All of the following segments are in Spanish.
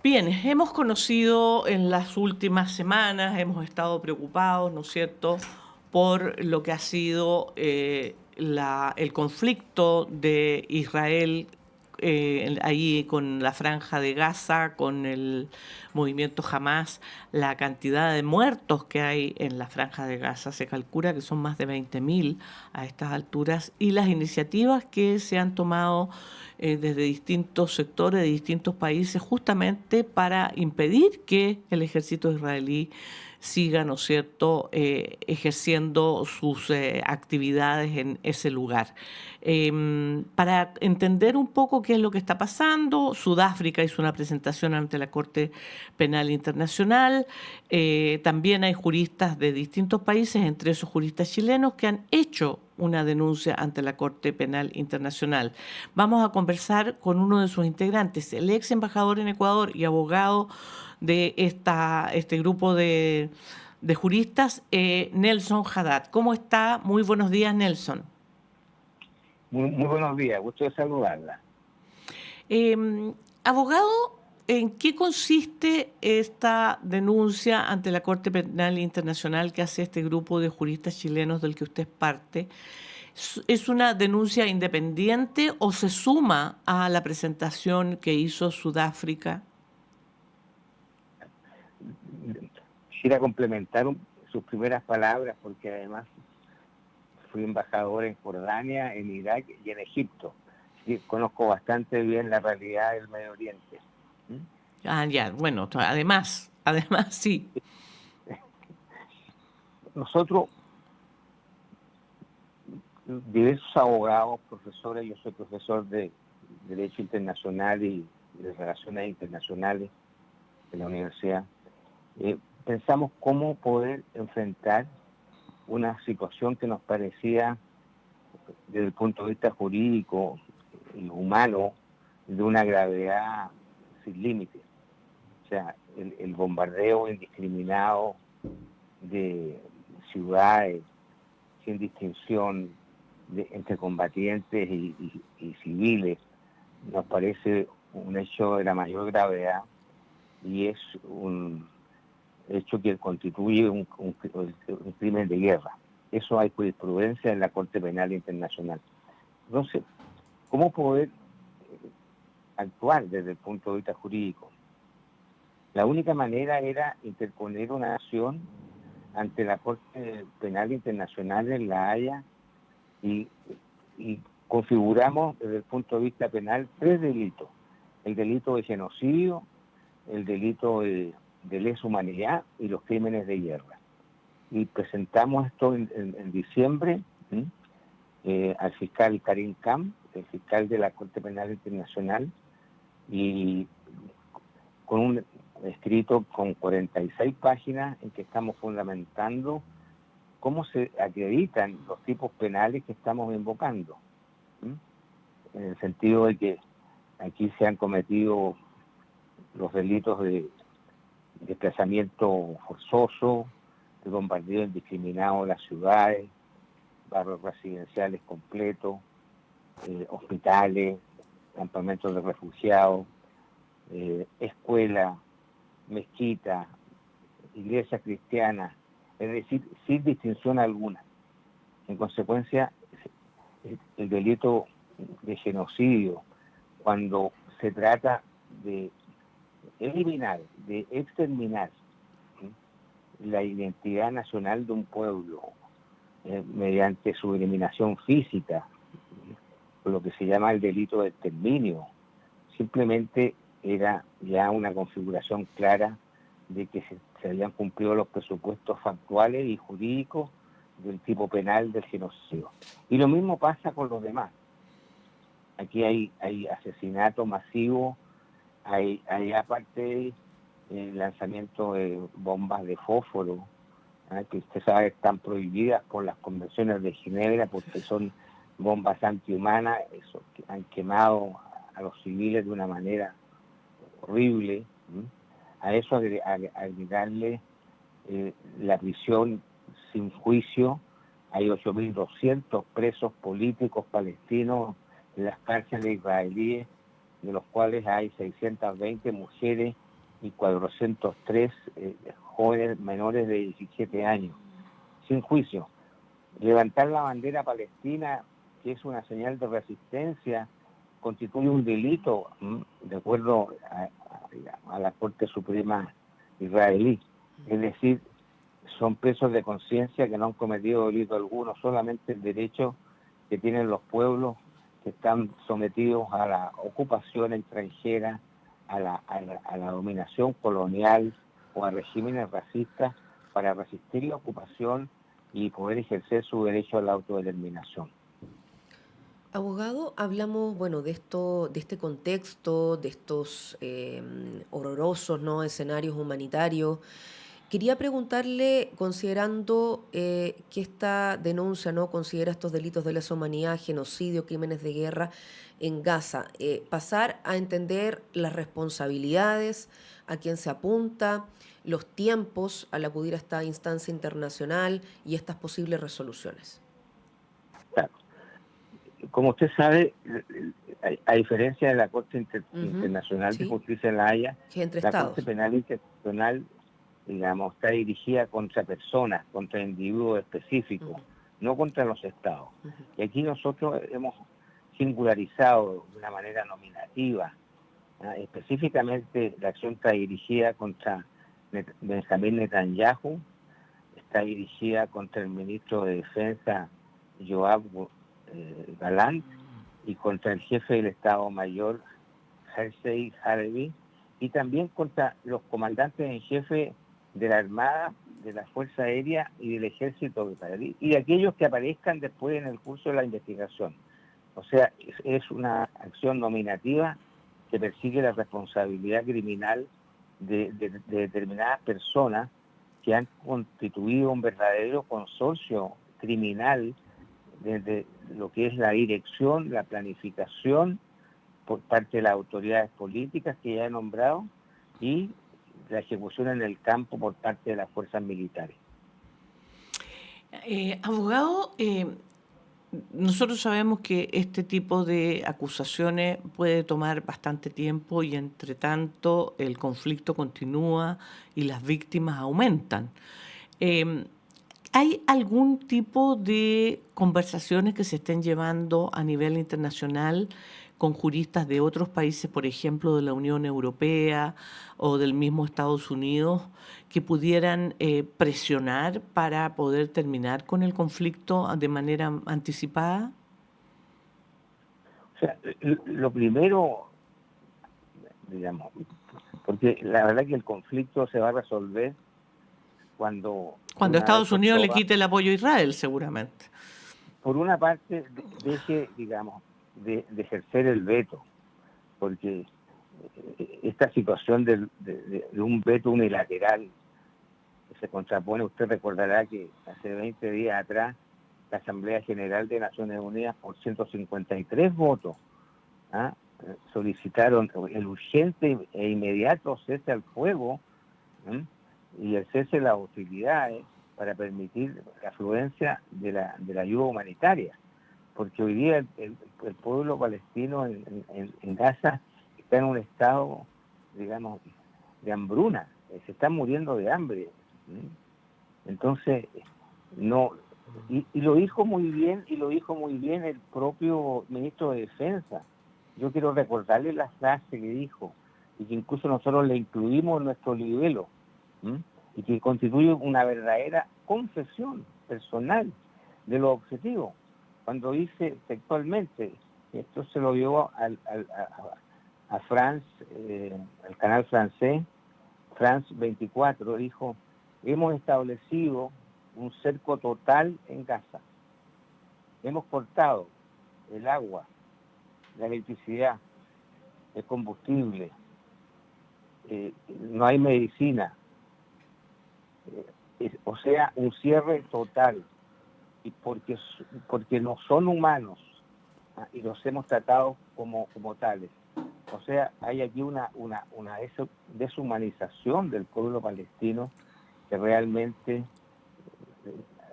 Bien, hemos conocido en las últimas semanas, hemos estado preocupados, ¿no es cierto?, por lo que ha sido el conflicto de Israel ahí con la Franja de Gaza, con el movimiento Hamás, la cantidad de muertos que hay en la Franja de Gaza. Se calcula que son más de 20.000 a estas alturas, y las iniciativas que se han tomado desde distintos sectores de distintos países justamente para impedir que el ejército israelí siga, ¿no es cierto?, ejerciendo sus actividades en ese lugar. Para entender un poco qué es lo que está pasando, Sudáfrica hizo una presentación ante la Corte Penal Internacional. También hay juristas de distintos países, entre esos juristas chilenos, que han hecho una denuncia ante la Corte Penal Internacional. Vamos a conversar con uno de sus integrantes, el ex embajador en Ecuador y abogado de este grupo de juristas, Nelson Haddad. ¿Cómo está? Muy buenos días, Nelson. Muy buenos días, gusto de saludarla. Abogado, ¿en qué consiste esta denuncia ante la Corte Penal Internacional que hace este grupo de juristas chilenos del que usted es parte? ¿Es una denuncia independiente o se suma a la presentación que hizo Sudáfrica? Quisiera complementar sus primeras palabras porque además fui embajador en Jordania, en Irak y en Egipto. Y conozco bastante bien la realidad del Medio Oriente. Ya, bueno, además, sí. Nosotros, diversos abogados, profesores, yo soy profesor de Derecho Internacional y de Relaciones Internacionales de la universidad, pensamos cómo poder enfrentar una situación que nos parecía, desde el punto de vista jurídico y humano, de una gravedad sin límites. O sea, el bombardeo indiscriminado de ciudades, sin distinción entre combatientes y civiles, nos parece un hecho de la mayor gravedad y es un hecho que constituye un crimen de guerra. Eso hay jurisprudencia en la Corte Penal Internacional. Entonces, ¿cómo poder actuar desde el punto de vista jurídico? La única manera era interponer una acción ante la Corte Penal Internacional en La Haya y configuramos desde el punto de vista penal 3 delitos. El delito de genocidio, el delito de lesa humanidad y los crímenes de guerra. Y presentamos esto en diciembre al fiscal Karim Khan, el fiscal de la Corte Penal Internacional, y con un escrito con 46 páginas en que estamos fundamentando cómo se acreditan los tipos penales que estamos invocando, en el sentido de que aquí se han cometido los delitos de desplazamiento forzoso, el bombardeo indiscriminado de las ciudades, barrios residenciales completos, hospitales, campamentos de refugiados, escuelas, mezquitas, iglesias cristianas, es decir, sin distinción alguna. En consecuencia, el delito de genocidio, cuando se trata de eliminar, de exterminar la identidad nacional de un pueblo mediante su eliminación física, lo que se llama el delito de exterminio, simplemente era ya una configuración clara de que se habían cumplido los presupuestos factuales y jurídicos del tipo penal del genocidio. Y lo mismo pasa con los demás. Aquí hay asesinato masivo, hay aparte el lanzamiento de bombas de fósforo, que usted sabe están prohibidas por las convenciones de Ginebra porque son bombas antihumanas, eso, que han quemado a los civiles de una manera horrible. A eso agregarle la prisión sin juicio. Hay 8.200 presos políticos palestinos en las cárceles israelíes, de los cuales hay 620 mujeres y 403 jóvenes menores de 17 años, sin juicio. Levantar la bandera palestina, que es una señal de resistencia, constituye un delito, de acuerdo a la Corte Suprema israelí. Es decir, son presos de conciencia que no han cometido delito alguno, solamente el derecho que tienen los pueblos que están sometidos a la ocupación extranjera, a la dominación colonial o a regímenes racistas para resistir la ocupación y poder ejercer su derecho a la autodeterminación. Abogado, hablamos, bueno, de esto, de este contexto, de estos horrorosos, ¿no?, escenarios humanitarios. Quería preguntarle, considerando que esta denuncia, ¿no?, considera estos delitos de lesa humanidad, genocidio, crímenes de guerra en Gaza, pasar a entender las responsabilidades, a quién se apunta, los tiempos al acudir a esta instancia internacional y estas posibles resoluciones. Claro. Como usted sabe, a diferencia de la Corte Internacional de Justicia en La Haya, la Corte Penal Internacional, digamos, está dirigida contra personas, contra individuos específicos, no contra los estados. Y aquí nosotros hemos singularizado de una manera nominativa, específicamente la acción está dirigida contra Benjamín Netanyahu, está dirigida contra el ministro de Defensa Yoav Galant y contra el jefe del Estado Mayor Hershey Halevi, y también contra los comandantes en jefe de la Armada, de la Fuerza Aérea y del Ejército y de aquellos que aparezcan después en el curso de la investigación. O sea, es una acción nominativa que persigue la responsabilidad criminal de determinadas personas que han constituido un verdadero consorcio criminal desde lo que es la dirección, la planificación por parte de las autoridades políticas que ya he nombrado y la ejecución en el campo por parte de las fuerzas militares. Abogado, nosotros sabemos que este tipo de acusaciones puede tomar bastante tiempo y entre tanto el conflicto continúa y las víctimas aumentan. ¿Hay algún tipo de conversaciones que se estén llevando a nivel internacional con juristas de otros países, por ejemplo, de la Unión Europea o del mismo Estados Unidos, que pudieran presionar para poder terminar con el conflicto de manera anticipada? O sea, lo primero, digamos, porque la verdad que el conflicto se va a resolver cuando Estados Unidos le quite el apoyo a Israel, seguramente. Por una parte, deje, digamos, de ejercer el veto, porque esta situación de un veto unilateral que se contrapone, usted recordará que hace 20 días atrás la Asamblea General de Naciones Unidas, por 153 votos, solicitaron el urgente e inmediato cese al fuego y el cese de las hostilidades para permitir la afluencia de la ayuda humanitaria, porque hoy día el pueblo palestino en Gaza está en un estado, digamos, de hambruna, se está muriendo de hambre. Entonces, no, y lo dijo muy bien, el propio ministro de Defensa. Yo quiero recordarle la frase que dijo, y que incluso nosotros le incluimos en nuestro libelo, y que constituye una verdadera confesión personal de los objetivos. Cuando dice textualmente, esto se lo dio a France, al canal francés, France 24, dijo: hemos establecido un cerco total en Gaza. Hemos cortado el agua, la electricidad, el combustible, no hay medicina. O sea, un cierre total, y porque no son humanos y los hemos tratado como tales. O sea, hay aquí una deshumanización del pueblo palestino que realmente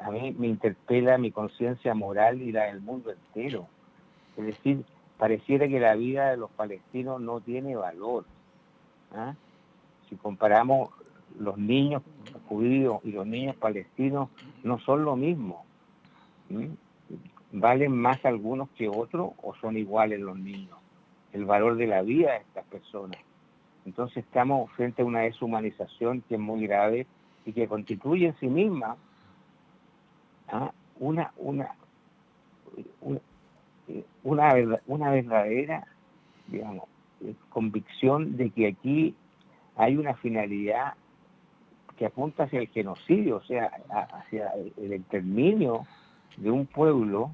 a mí me interpela mi conciencia moral y la del mundo entero. Es decir, pareciera que la vida de los palestinos no tiene valor. si comparamos los niños judíos y los niños palestinos, no son lo mismo. ¿Valen más algunos que otros o son iguales los niños? El valor de la vida de estas personas. Entonces estamos frente a una deshumanización que es muy grave y que constituye en sí misma una verdadera, digamos, convicción de que aquí hay una finalidad que apunta hacia el genocidio, o sea, hacia el exterminio de un pueblo,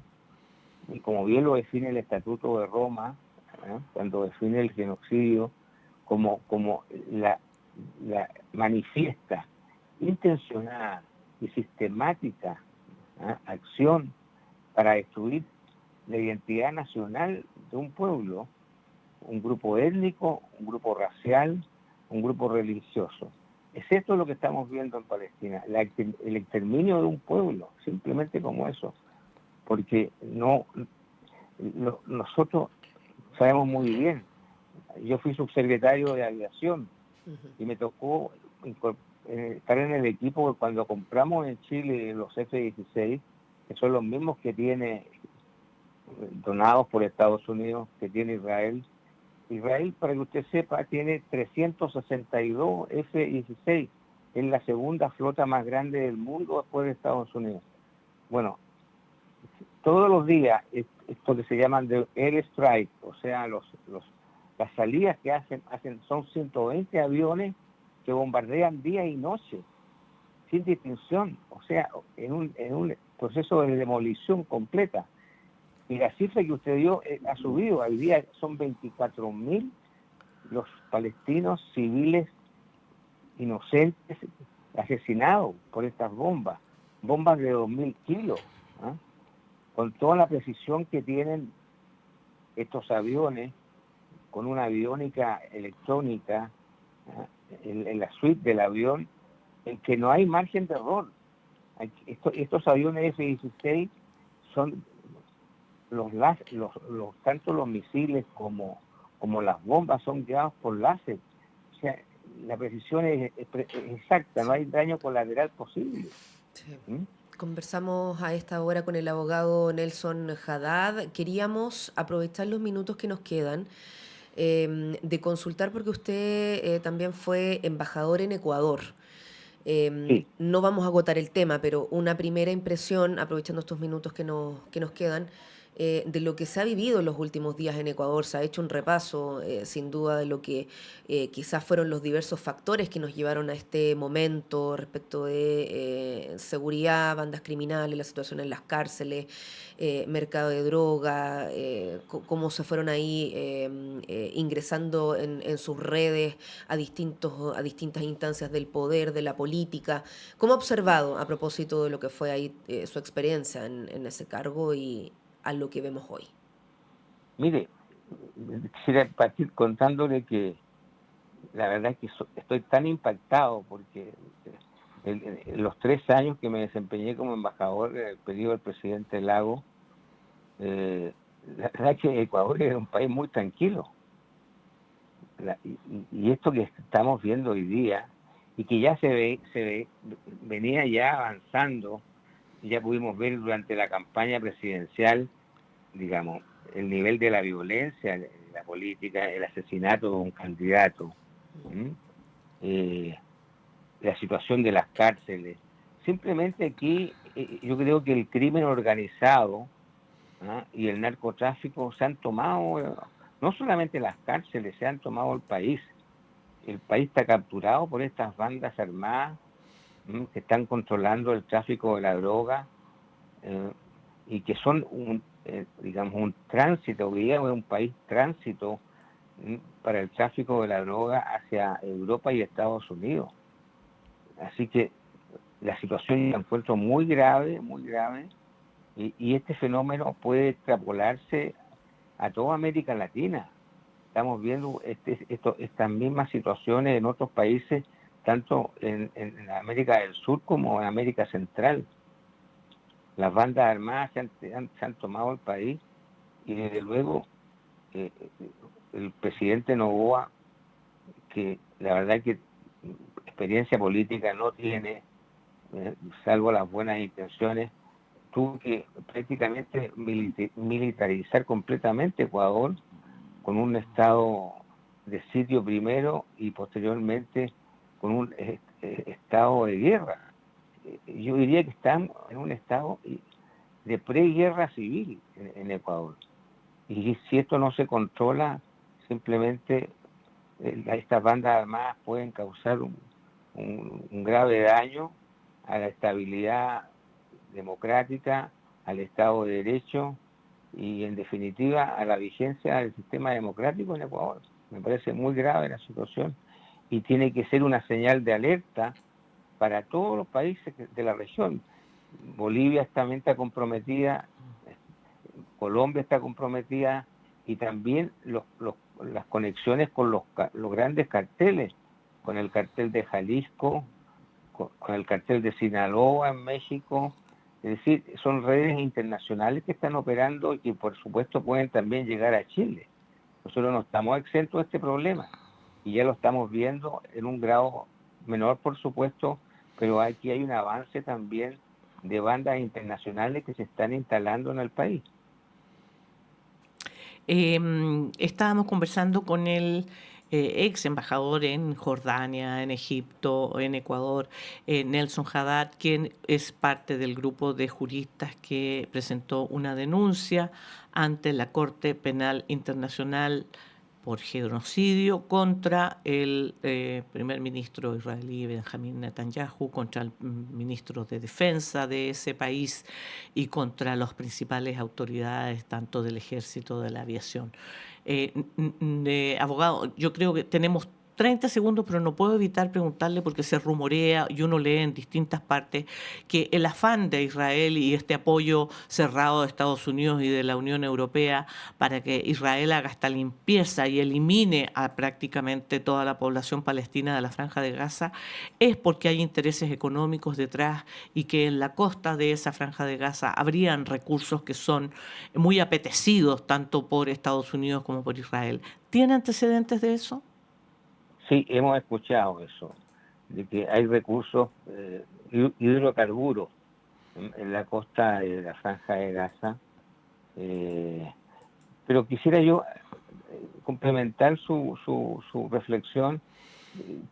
y como bien lo define el Estatuto de Roma, cuando define el genocidio como la manifiesta, intencionada y sistemática acción para destruir la identidad nacional de un pueblo, un grupo étnico, un grupo racial, un grupo religioso. Es esto lo que estamos viendo en Palestina, el exterminio de un pueblo, simplemente como eso, porque nosotros sabemos muy bien, yo fui subsecretario de aviación y me tocó estar en el equipo cuando compramos en Chile los F-16, que son los mismos que tiene donados por Estados Unidos, que tiene Israel. Israel, para que usted sepa, tiene 362 F-16. Es la segunda flota más grande del mundo después de Estados Unidos. Bueno, todos los días, esto que se llaman de air strike, o sea, las salidas que hacen son 120 aviones que bombardean día y noche, sin distinción, o sea, en un proceso de demolición completa. Y la cifra que usted dio ha subido. Al día son 24.000 los palestinos civiles inocentes asesinados por estas bombas de 2.000 kilos, con toda la precisión que tienen estos aviones, con una aviónica electrónica en la suite del avión, en que no hay margen de error. Estos aviones F-16 son tanto los misiles como las bombas son guiados por láser. O sea, la precisión es exacta, no hay daño colateral posible. Sí. Conversamos a esta hora con el abogado Nelson Haddad. Queríamos aprovechar los minutos que nos quedan de consultar, porque usted también fue embajador en Ecuador. Sí. No vamos a agotar el tema, pero una primera impresión, aprovechando estos minutos que nos quedan, de lo que se ha vivido en los últimos días en Ecuador. Se ha hecho un repaso, sin duda, de lo que quizás fueron los diversos factores que nos llevaron a este momento respecto de seguridad, bandas criminales, la situación en las cárceles, mercado de droga, cómo se fueron ahí ingresando en sus redes a distintas instancias del poder, de la política. ¿Cómo ha observado, a propósito de lo que fue ahí su experiencia en ese cargo y a lo que vemos hoy? Mire, quisiera partir contándole que la verdad es que estoy tan impactado porque los 3 años que me desempeñé como embajador en el periodo del presidente Lago, la verdad es que Ecuador era un país muy tranquilo. Y esto que estamos viendo hoy día, y que ya venía ya avanzando, ya pudimos ver durante la campaña presidencial, digamos, el nivel de la violencia, la política, el asesinato de un candidato, la situación de las cárceles. Simplemente aquí yo creo que el crimen organizado y el narcotráfico se han tomado, no solamente las cárceles, se han tomado el país. El país está capturado por estas bandas armadas que están controlando el tráfico de la droga y que son digamos, un tránsito, digamos, un país tránsito para el tráfico de la droga hacia Europa y Estados Unidos. Así que la situación la encuentro muy grave, y este fenómeno puede extrapolarse a toda América Latina. Estamos viendo estas mismas situaciones en otros países, tanto en América del Sur como en América Central. Las bandas armadas se han tomado el país, y desde luego el presidente Noboa, que la verdad que experiencia política no tiene, salvo las buenas intenciones, tuvo que prácticamente militarizar completamente Ecuador con un estado de sitio primero y posteriormente con un estado de guerra. Yo diría que están en un estado de preguerra civil en Ecuador. Y si esto no se controla, simplemente estas bandas armadas pueden causar un grave daño a la estabilidad democrática, al Estado de Derecho y, en definitiva, a la vigencia del sistema democrático en Ecuador. Me parece muy grave la situación y tiene que ser una señal de alerta para todos los países de la región. Bolivia también está comprometida, Colombia está comprometida, y también las conexiones con los grandes carteles, con el cartel de Jalisco, con el cartel de Sinaloa en México. Es decir, son redes internacionales que están operando y que por supuesto pueden también llegar a Chile. Nosotros no estamos exentos de este problema y ya lo estamos viendo en un grado menor, por supuesto, pero aquí hay un avance también de bandas internacionales que se están instalando en el país. Estábamos conversando con el ex embajador en Jordania, en Egipto, en Ecuador, Nelson Haddad, quien es parte del grupo de juristas que presentó una denuncia ante la Corte Penal Internacional por genocidio contra el primer ministro israelí Benjamín Netanyahu, contra el ministro de Defensa de ese país y contra las principales autoridades, tanto del ejército, de la aviación. Abogado, yo creo que tenemos 30 segundos, pero no puedo evitar preguntarle, porque se rumorea y uno lee en distintas partes que el afán de Israel y este apoyo cerrado de Estados Unidos y de la Unión Europea para que Israel haga esta limpieza y elimine a prácticamente toda la población palestina de la Franja de Gaza es porque hay intereses económicos detrás y que en la costa de esa Franja de Gaza habrían recursos que son muy apetecidos tanto por Estados Unidos como por Israel. ¿Tiene antecedentes de eso? Sí, hemos escuchado eso, de que hay recursos, hidrocarburos en la costa de la Franja de Gaza, pero quisiera yo complementar su reflexión.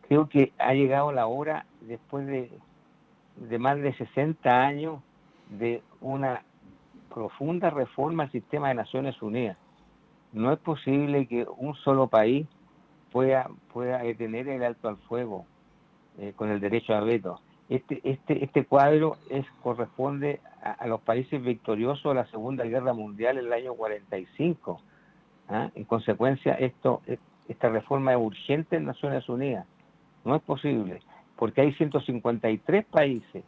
Creo que ha llegado la hora, después de más de 60 años, de una profunda reforma al sistema de Naciones Unidas. No es posible que un solo país pueda detener el alto al fuego con el derecho a veto. Este cuadro corresponde a los países victoriosos de la Segunda Guerra Mundial en el año 45. En consecuencia, esta reforma es urgente en Naciones Unidas. No es posible, porque hay 153 países,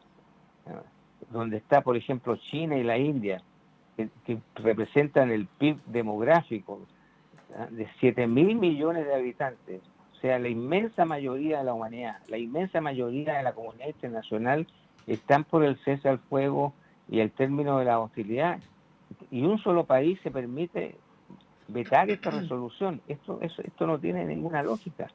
donde está, por ejemplo, China y la India, que representan el PIB demográfico de 7.000 millones de habitantes. O sea, la inmensa mayoría de la humanidad, la inmensa mayoría de la comunidad internacional están por el cese al fuego y el término de la hostilidad. Y un solo país se permite vetar esta resolución. Esto no tiene ninguna lógica.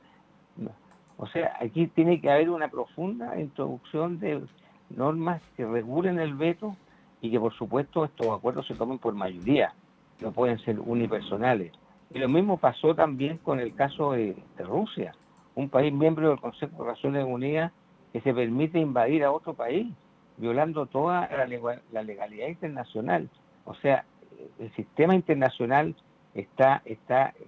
O sea, aquí tiene que haber una profunda introducción de normas que regulen el veto y que, por supuesto, estos acuerdos se tomen por mayoría. No pueden ser unipersonales. Y lo mismo pasó también con el caso de Rusia, un país miembro del Consejo de Naciones Unidas que se permite invadir a otro país, violando toda la legalidad internacional. O sea, el sistema internacional está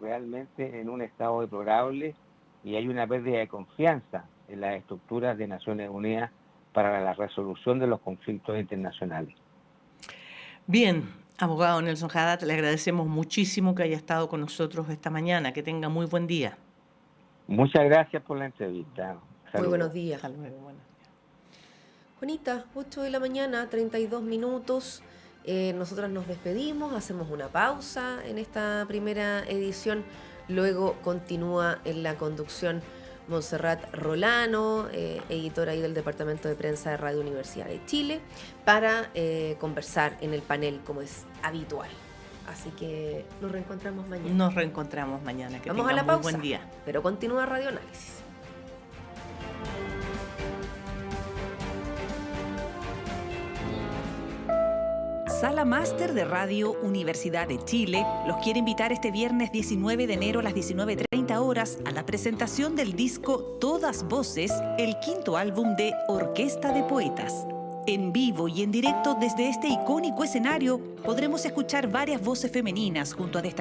realmente en un estado deplorable y hay una pérdida de confianza en las estructuras de Naciones Unidas para la resolución de los conflictos internacionales. Bien, abogado Nelson Haddad, le agradecemos muchísimo que haya estado con nosotros esta mañana. Que tenga muy buen día. Muchas gracias por la entrevista. Muy Saludos. buenos días. Hasta luego, buenos días. Juanita, 8 de la mañana, 32 minutos. Nosotras nos despedimos, hacemos una pausa en esta primera edición. Luego continúa en la conducción Montserrat Rolano, editora ahí del Departamento de Prensa de Radio Universidad de Chile, para conversar en el panel como es habitual. Así que nos reencontramos mañana. Nos reencontramos mañana. Que Vamos tenga a la muy pausa, buen día. pero continúa Radio Análisis. Sala Máster de Radio Universidad de Chile los quiere invitar este viernes 19 de enero a las 19:30 horas a la presentación del disco Todas Voces, el quinto álbum de Orquesta de Poetas. En vivo y en directo desde este icónico escenario podremos escuchar varias voces femeninas junto a destacadas